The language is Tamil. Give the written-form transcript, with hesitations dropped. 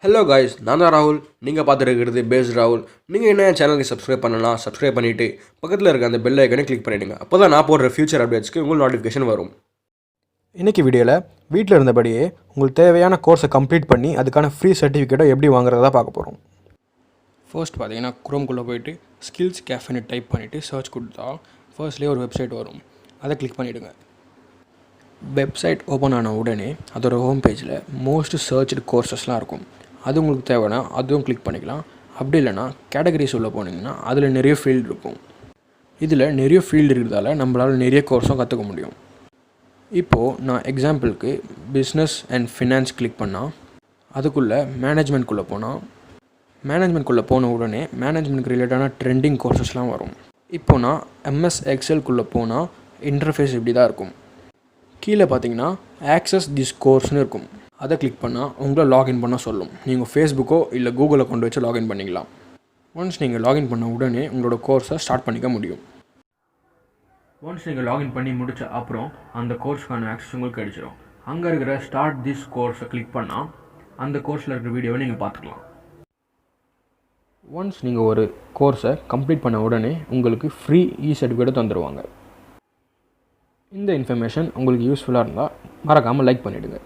Hello guys, நான் தான் ராகுல். நீங்கள் பார்த்துருக்கிறது பேஸ் ராகுல். நீங்கள் என்ன சேனலுக்கு சப்ஸ்கிரைப் பண்ணலாம், சப்ஸ்கிரைப் பண்ணிவிட்டு பக்கத்தில் இருக்க அந்த பெல் ஐக்கனை கிளிக் பண்ணிவிடுங்க. அப்போ தான் நான் போடுற ஃபியூச்சர் அப்டேட்ஸ்க்கு உங்களுக்கு நோட்டிஃபிகேஷன் வரும். இன்றைக்கி வீடியோவில் வீட்டில் இருந்தபடியே உங்களுக்கு தேவையான கோர்ஸை கம்ப்ளீட் பண்ணி அதுக்கான ஃப்ரீ சர்டிஃபிகேட்டை எப்படி வாங்குறதா பார்க்க போகிறோம். ஃபர்ஸ்ட் பார்த்தீங்கன்னா குரோம்குள்ளே போய்ட்டு ஸ்கில்ஸ் கேஃபேன்னு டைப் பண்ணிவிட்டு சர்ச் கொடுத்தா ஃபர்ஸ்ட்லேயே ஒரு வெப்சைட் வரும். அதை கிளிக் பண்ணிவிடுங்க. வெப்சைட் ஓப்பன் ஆன உடனே அதோட ஹோம் பேஜில் மோஸ்ட் சர்ச்டு கோர்சஸ்லாம் இருக்கும். அது உங்களுக்கு தேவைன்னா அதுவும் கிளிக் பண்ணிக்கலாம். அப்படி இல்லைனா கேட்டகரிஸ் உள்ள போனீங்கன்னா அதில் நிறைய ஃபீல்டு இருக்கும். இதில் நிறைய ஃபீல்டு இருக்கிறதால நம்மளால் நிறைய கோர்ஸும் கற்றுக்க முடியும். இப்போது நான் எக்ஸாம்பிளுக்கு பிஸ்னஸ் அண்ட் ஃபினான்ஸ் கிளிக் பண்ணால் அதுக்குள்ளே மேனேஜ்மெண்ட்குள்ளே போன உடனே மேனேஜ்மெண்ட்க்கு ரிலேட்டடான ட்ரெண்டிங் கோர்சஸ்லாம் வரும். இப்போது நான் எம்எஸ் எக்ஸலுக்குள்ளே போனால் இன்டர்ஃபேஸ் இப்படி தான் இருக்கும். கீழே பார்த்தீங்கன்னா ஆக்சஸ் திஸ் கோர்ஸ்னு இருக்கும். அதை கிளிக் பண்ணால் உங்களை லாகின் பண்ண சொல்லும். நீங்கள் ஃபேஸ்புக்கோ இல்லை கூகுளை கொண்டு வச்சு லாகின் பண்ணிக்கலாம். ஒன்ஸ் நீங்கள் லாகின் பண்ண உடனே உங்களோட கோர்ஸை ஸ்டார்ட் பண்ணிக்க முடியும். ஒன்ஸ் நீங்கள் லாகின் பண்ணி முடித்த அப்புறம் அந்த கோர்ஸ்க்கான ஆக்சஸ் உங்களுக்கு கிடைச்சிடும். அங்கே இருக்கிற ஸ்டார்ட் திஸ் கோர்ஸை கிளிக் பண்ணால் அந்த கோர்ஸில் இருக்கிற வீடியோவை நீங்கள் பார்த்துக்கலாம். ஒன்ஸ் நீங்கள் ஒரு கோர்ஸை கம்ப்ளீட் பண்ண உடனே உங்களுக்கு ஃப்ரீ சர்டிஃபிகேட்டை தந்துடுவாங்க. இந்த இன்ஃபர்மேஷன் உங்களுக்கு யூஸ்ஃபுல்லாக இருந்தால் மறக்காமல் லைக் பண்ணிவிடுங்க.